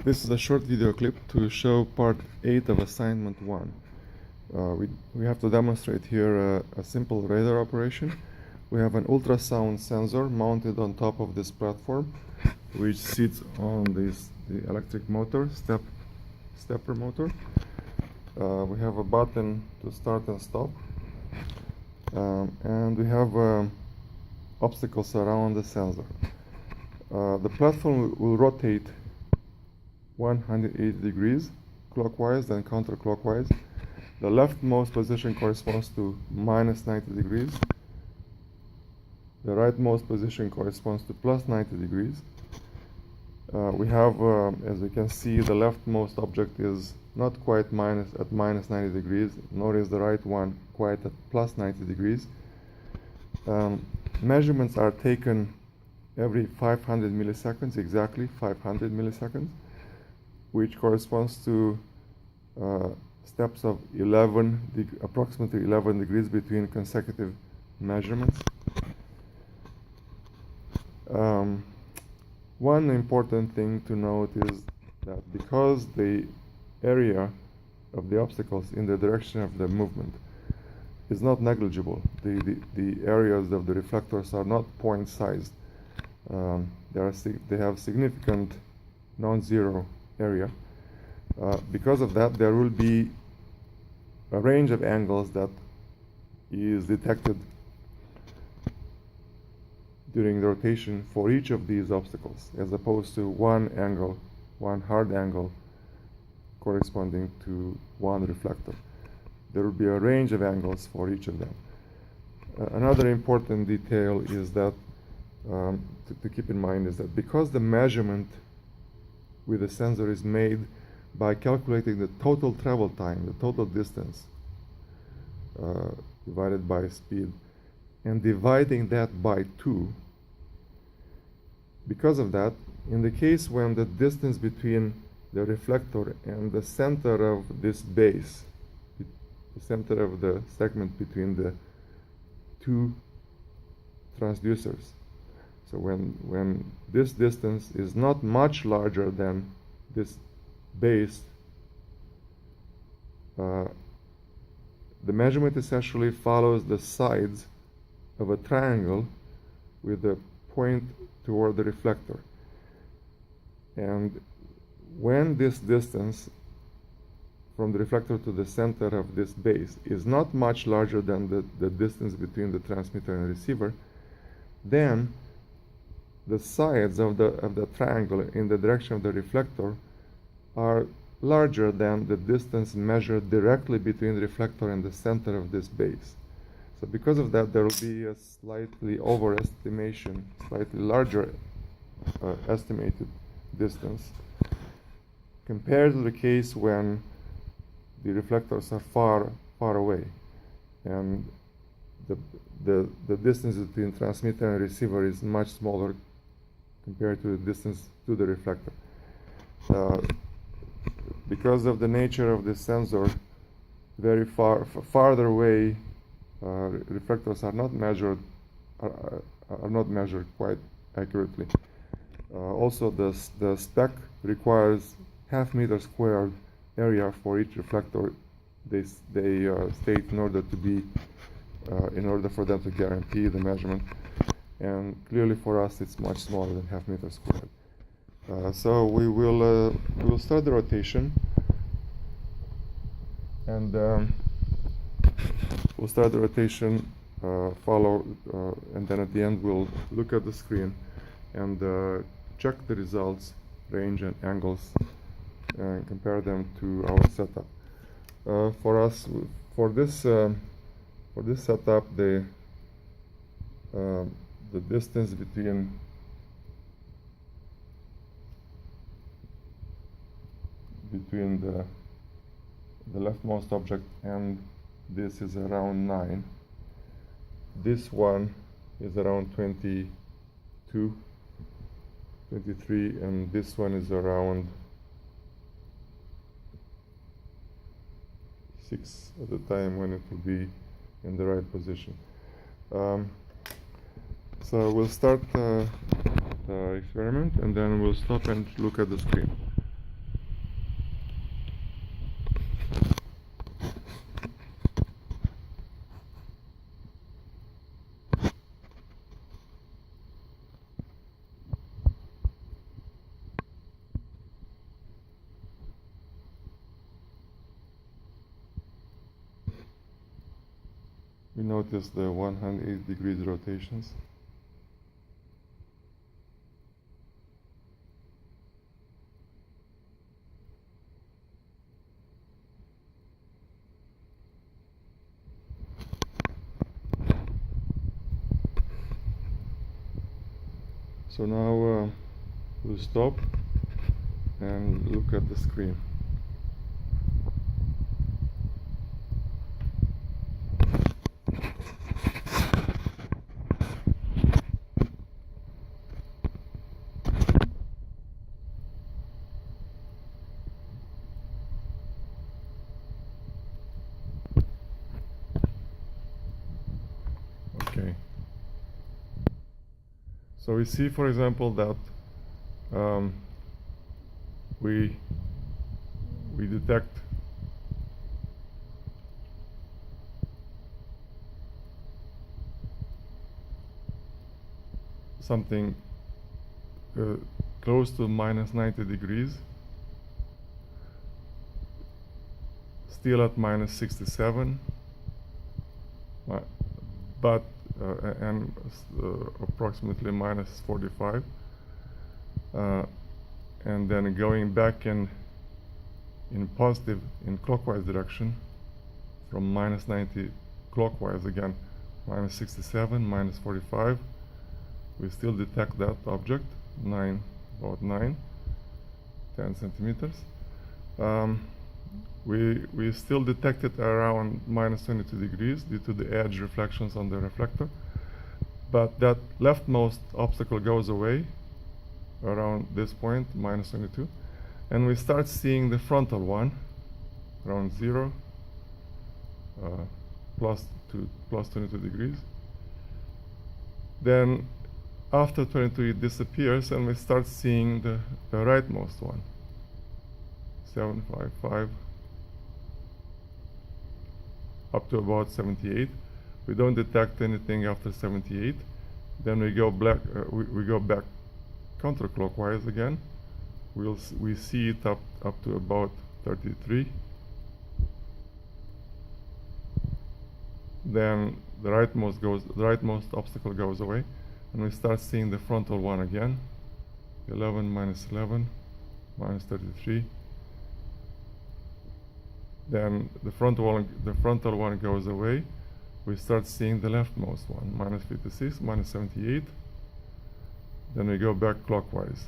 This is a short video clip to show part 8 of assignment 1. We have to demonstrate here a simple radar operation. We have an ultrasound sensor mounted on top of this platform, which sits on the electric motor, stepper motor. We have a button to start and stop, and we have obstacles around the sensor. The platform will rotate 180 degrees clockwise and counterclockwise. The leftmost position corresponds to minus 90 degrees. The rightmost position corresponds to plus 90 degrees. We have, as you can see, the leftmost object is not quite at minus 90 degrees, nor is the right one quite at plus 90 degrees. Measurements are taken every 500 milliseconds, exactly 500 milliseconds, which corresponds to steps of approximately 11 degrees between consecutive measurements. One important thing to note is that because the area of the obstacles in the direction of the movement is not negligible, the areas of the reflectors are not point-sized. They have significant non-zero area. Because of that, there will be a range of angles that is detected during the rotation for each of these obstacles, as opposed to one hard angle corresponding to one reflector. There will be a range of angles for each of them. Another important detail is that to keep in mind is that because the measurement with the sensor is made by calculating the total travel time, the total distance divided by speed, and dividing that by 2, because of that, in the case when the distance between the reflector and the center of this base, the center of the segment between the two transducers, so when this distance is not much larger than this base, the measurement essentially follows the sides of a triangle with a point toward the reflector. And when this distance from the reflector to the center of this base is not much larger than the distance between the transmitter and receiver, then the sides of the triangle in the direction of the reflector are larger than the distance measured directly between the reflector and the center of this base. So because of that, there will be a slightly overestimation, slightly larger estimated distance compared to the case when the reflectors are far away, and the distance between transmitter and receiver is much smaller compared to the distance to the reflector. Because of the nature of this sensor, very farther away reflectors are not measured quite accurately. Also, the spec requires half meter squared area for each reflector. They state in order for them to guarantee the measurement, and clearly for us it's much smaller than half meter squared. So we will start the rotation, and we'll start the rotation, and then at the end we'll look at the screen and check the results, range and angles, and compare them to our setup. For this setup, the distance between the leftmost object and this is around 9. This one is around 22, 23, and this one is around 6 at the time when it will be in the right position. So we'll start the experiment, and then we'll stop and look at the screen. we notice the 180 degrees rotations. So now we'll stop and look at the screen. Okay. So we see, for example, that we detect something close to minus 90 degrees, still at minus 67, but and approximately minus 45, and then going back in clockwise direction from minus 90 clockwise again, minus 67, minus 45. We still detect that object, about 10 centimeters. We still detect it around minus 22 degrees due to the edge reflections on the reflector. But that leftmost obstacle goes away around this point, minus 22. And we start seeing the frontal one around 0, plus 22 degrees. Then after 22 it disappears, and we start seeing the rightmost one, 755, up to about 78. We don't detect anything after 78. Then we go we go back counterclockwise again. We see it up to about 33. Then the rightmost obstacle goes away, and we start seeing the frontal one again. 11, minus 11, minus 33. Then the frontal one goes away. We start seeing the leftmost one, minus 56, minus 78. Then we go back clockwise.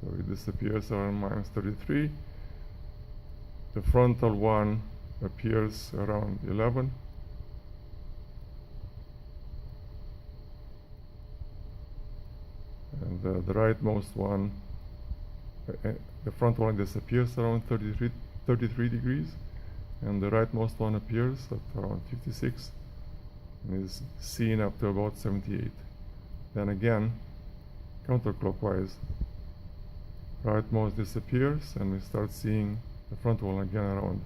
So it disappears around minus 33. The frontal one appears around 11. And the rightmost one, the front one disappears around 33 degrees, and the rightmost one appears at around 56 and is seen up to about 78. Then again, counterclockwise, rightmost disappears, and we start seeing the front one again around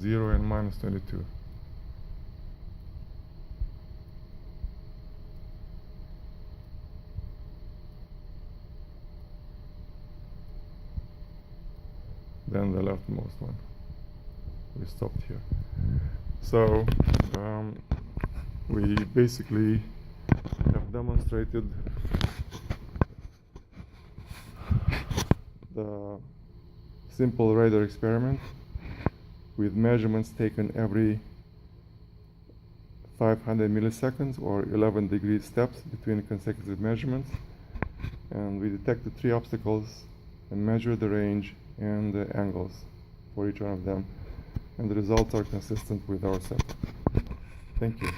0 and minus 22. Then the leftmost one. We stopped here. So we basically have demonstrated the simple radar experiment with measurements taken every 500 milliseconds or 11 degree steps between consecutive measurements. And we detected 3 obstacles and measured the range and the angles for each one of them, and the results are consistent with our setup. Thank you.